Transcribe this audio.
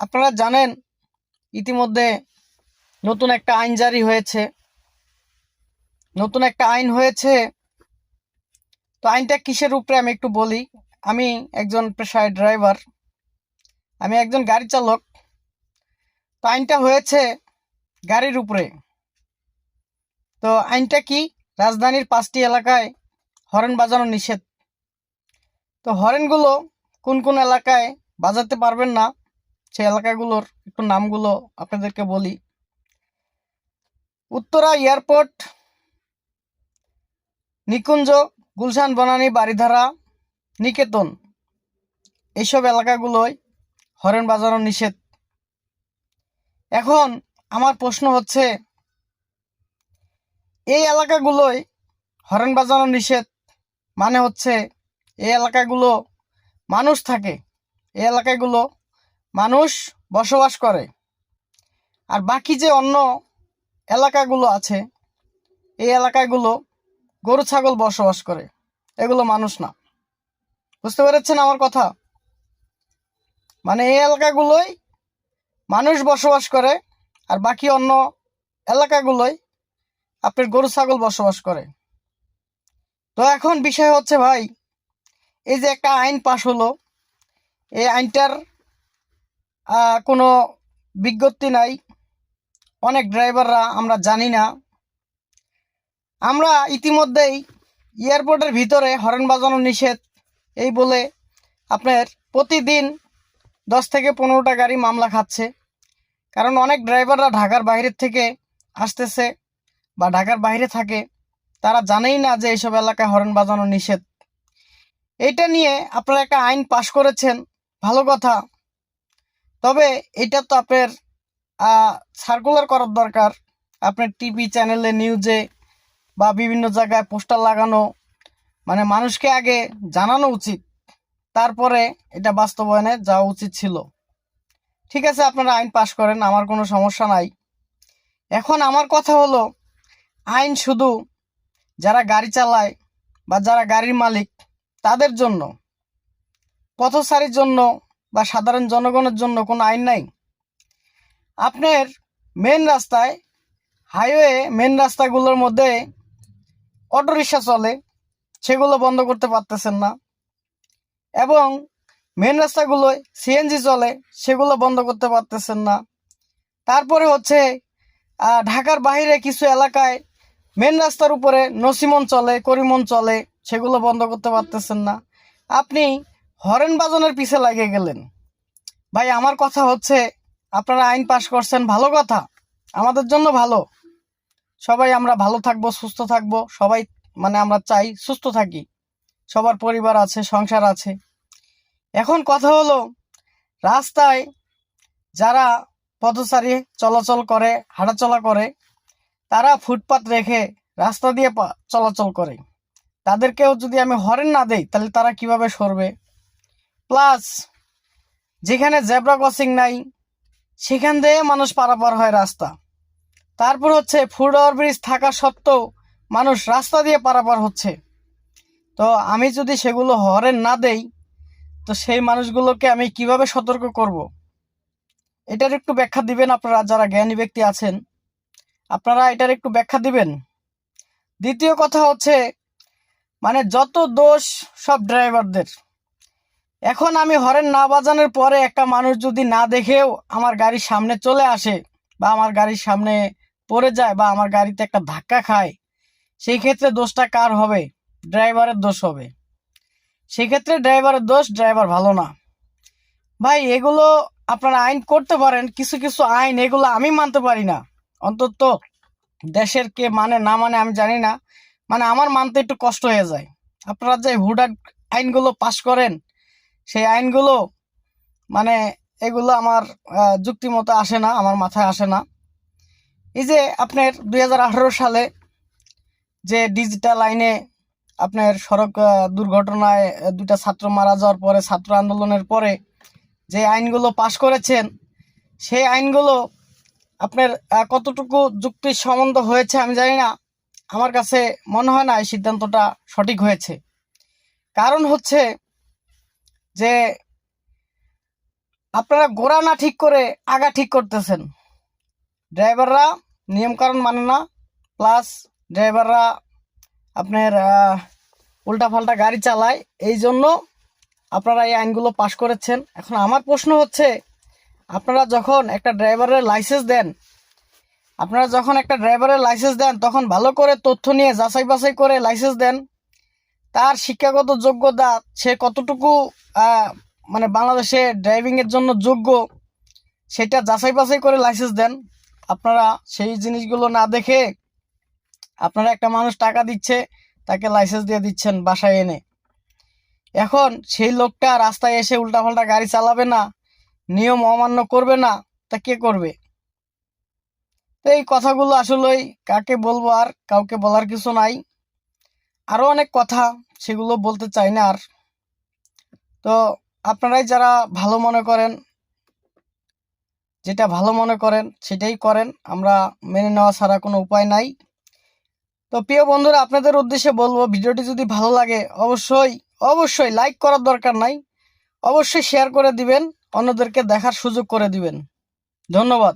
আপনারা জানেন ইতিমধ্যে নতুন একটা আইন জারি হয়েছে। তো আইনটা কিসের উপরে আমি একটু বলি। আমি একজন পেশায় ড্রাইভার, আমি একজন গাড়ি চালক। তো আইনটা হয়েছে গাড়ির উপরে। তো আইনটা কি? রাজধানীর 5টি এলাকায় হর্ন বাজানো নিষেধ। তো হর্নগুলো কোন কোন এলাকায় বাজাতে পারবেন না, সেই এলাকাগুলোর একটু নামগুলো আপনাদেরকে বলি। উত্তরা এয়ারপোর্ট, নিকুঞ্জ, গুলশান, বনানী, বারিধারা, নিকেতন, এইসব এলাকাগুলোয় হর্ন বাজানো নিষেধ। এখন আমার প্রশ্ন হচ্ছে, এই এলাকাগুলোয় হর্ন বাজানো নিষেধ মানে হচ্ছে এই এলাকাগুলো মানুষ থাকে, এই এলাকাগুলো মানুষ বসবাস করে। আর বাকি যে অন্য এলাকাগুলো আছে, এই এলাকাগুলো গরু ছাগল বসবাস করে, এগুলো মানুষ না। বুঝতে পেরেছেন আমার কথা? মানে এই এলাকাগুলোই মানুষ বসবাস করে, আর বাকি অন্য এলাকাগুলোই আপনার গরু ছাগল বসবাস করে। তো এখন বিষয় হচ্ছে ভাই, এই যে একটা আইন পাশ হলো, এই আইনটার কোনো বিজ্ঞপ্তি নাই। অনেক ড্রাইভাররা আমরা জানি না। আমরা ইতিমধ্যেই এয়ারপোর্টের ভিতরে হর্ন বাজানো নিষেধ এই বলে আপনার প্রতিদিন 10 থেকে 15টা গাড়ি মামলা খাচ্ছে। কারণ অনেক ড্রাইভাররা ঢাকার বাইরের থেকে আসতেছে বা ঢাকার বাইরে থাকে, তারা জানেই না যে এইসব এলাকায় হর্ন বাজানো নিষেধ। এইটা নিয়ে আপনারা একটা আইন পাশ করেছেন, ভালো কথা। তবে এটা তো আপনার সার্কুলার করার দরকার। আপনার টিভি চ্যানেলে, নিউজে বা বিভিন্ন জায়গায় পোস্টার লাগানো, মানে মানুষকে আগে জানানো উচিত, তারপরে এটা বাস্তবায়নে যাওয়া উচিত ছিল। ঠিক আছে, আপনারা আইন পাশ করেন, আমার কোনো সমস্যা নাই। এখন আমার কথা হলো, আইন শুধু যারা গাড়ি চালায় বা যারা গাড়ির মালিক তাদের জন্য, পথচারীর জন্য বা সাধারণ জনগণের জন্য কোনো আইন নাই। আপনার মেন রাস্তায়, হাইওয়ে মেন রাস্তাগুলোর মধ্যে অটোরিকশা চলে, সেগুলো বন্ধ করতে পারতেছেন না। এবং মেন রাস্তাগুলোয় সিএনজি চলে, সেগুলো বন্ধ করতে পারতেছেন না। তারপরে হচ্ছে ঢাকার বাইরে কিছু এলাকায় মেন রাস্তার উপরে নসিমন চলে, করিমন চলে, সেগুলো বন্ধ করতে পারতেছেন না। আপনি হর্ন বাজানোর পিছে লাগিয়ে গেলেন। ভাই আমার কথা হচ্ছে, আপনারা আইন পাশ করছেন, ভালো কথা, আমাদের জন্য ভালো। সবাই আমরা ভালো থাকবো, সুস্থ থাকবো, সবাই মানে আমরা চাই সুস্থ থাকি, সবার পরিবার আছে, সংসার আছে। এখন কথা হলো, রাস্তায় যারা পথচারী চলাচল করে, হাঁটাচলা করে, তারা ফুটপাত রেখে রাস্তা দিয়ে চলাচল করে। তাদেরকেও যদি আমি হর্ন না দেই, তাহলে তারা কিভাবে সরবে? প্লাস যেখানে জেব্রা ক্রসিং নাই, সেখান দিয়ে মানুষ পারাপার হয় রাস্তা। তারপর হচ্ছে ফুট ওভারব্রিজ থাকা সত্ত্বেও মানুষ রাস্তা দিয়ে পারাপার হচ্ছে। তো আমি যদি সেগুলো হর্ন না দেই, তো সেই মানুষগুলোকে আমি কিভাবে সতর্ক করব? এটার একটু ব্যাখ্যা দিবেন আপনারা, যারা জ্ঞানী ব্যক্তি আছেন, আপনারা এটার একটু ব্যাখ্যা দিবেন। দ্বিতীয় কথা হচ্ছে, মানে যত দোষ সব ড্রাইভারদের। এখন আমি হর্ন না বাজানোর পরে একটা মানুষ যদি না দেখেও আমার গাড়ির সামনে চলে আসে, বা আমার গাড়ির সামনে পড়ে যায়, বা আমার গাড়িতে একটা ধাক্কা খায়, সেই ক্ষেত্রে দোষটা কার হবে? ড্রাইভারের দোষ হবে। সেক্ষেত্রে ড্রাইভারের দোষ, ড্রাইভার ভালো না। ভাই এগুলো আপনারা আইন করতে পারেন, কিছু কিছু আইন এগুলো আমি মানতে পারি না। অন্তত দেশের কে মানে না মানে আমি জানি না, মানে আমার মানতে একটু কষ্ট হয়ে যায়। আপনারা যে হুডাট আইনগুলো পাশ করেন, সেই আইনগুলো মানে এগুলো আমার যুক্তি মতো আসে না, আমার মাথায় আসে না। এই যে আপনার 2018 সালে যে ডিজিটাল আইনে আপনার সড়ক দুর্ঘটনায় 2টা ছাত্র মারা যাওয়ার পরে, ছাত্র আন্দোলনের পরে যে আইনগুলো পাশ করেছেন, সেই আইনগুলো আপনার কতটুকু যুক্তির সম্বন্ধ হয়েছে আমি জানি না। আমার কাছে মনে হয় না এই সিদ্ধান্তটা সঠিক হয়েছে। কারণ হচ্ছে যে আপনারা গোড়া না ঠিক করে আগা ঠিক করতেছেন। ড্রাইভাররা নিয়মকানুন মানে না, প্লাস ড্রাইভাররা আপনার উল্টাপাল্টা গাড়ি চালায়, এই জন্য আপনারা এই আইনগুলো পাশ করেছেন। এখন আমার প্রশ্ন হচ্ছে, আপনারা যখন একটা ড্রাইভারের লাইসেন্স দেন তখন ভালো করে তথ্য নিয়ে যাচাই বাছাই করে লাইসেন্স দেন। তার শিক্ষাগত যোগ্যতা, সে কতটুকু মানে বাংলাদেশে ড্রাইভিংয়ের জন্য যোগ্য, সেটা যাচাই বাছাই করে লাইসেন্স দেন। আপনারা সেই জিনিসগুলো না দেখে আপনারা একটা মানুষ টাকা দিচ্ছে, তাকে লাইসেন্স দিয়ে দিচ্ছেন বাসায় এনে। এখন সেই লোকটা রাস্তায় এসে উল্টাপাল্টা গাড়ি চালাবে না, নিয়ম অমান্য করবে না, তা কে করবে? তো এই কথাগুলো আসলেই কাকে বলবো, আর কাউকে বলার কিছু নাই। আরও অনেক কথা, সেগুলো বলতে চাই না আর। তো আপনারাই যারা ভালো মনে করেন, যেটা ভালো মনে করেন সেটাই করেন, আমরা মেনে নেওয়া ছাড়া কোনো উপায় নাই। তো প্রিয় বন্ধুরা, আপনাদের উদ্দেশ্যে বলবো, ভিডিওটি যদি ভালো লাগে অবশ্যই লাইক করার দরকার নাই, অবশ্যই শেয়ার করে দিবেন, অন্যদেরকে দেখার সুযোগ করে দিবেন। ধন্যবাদ।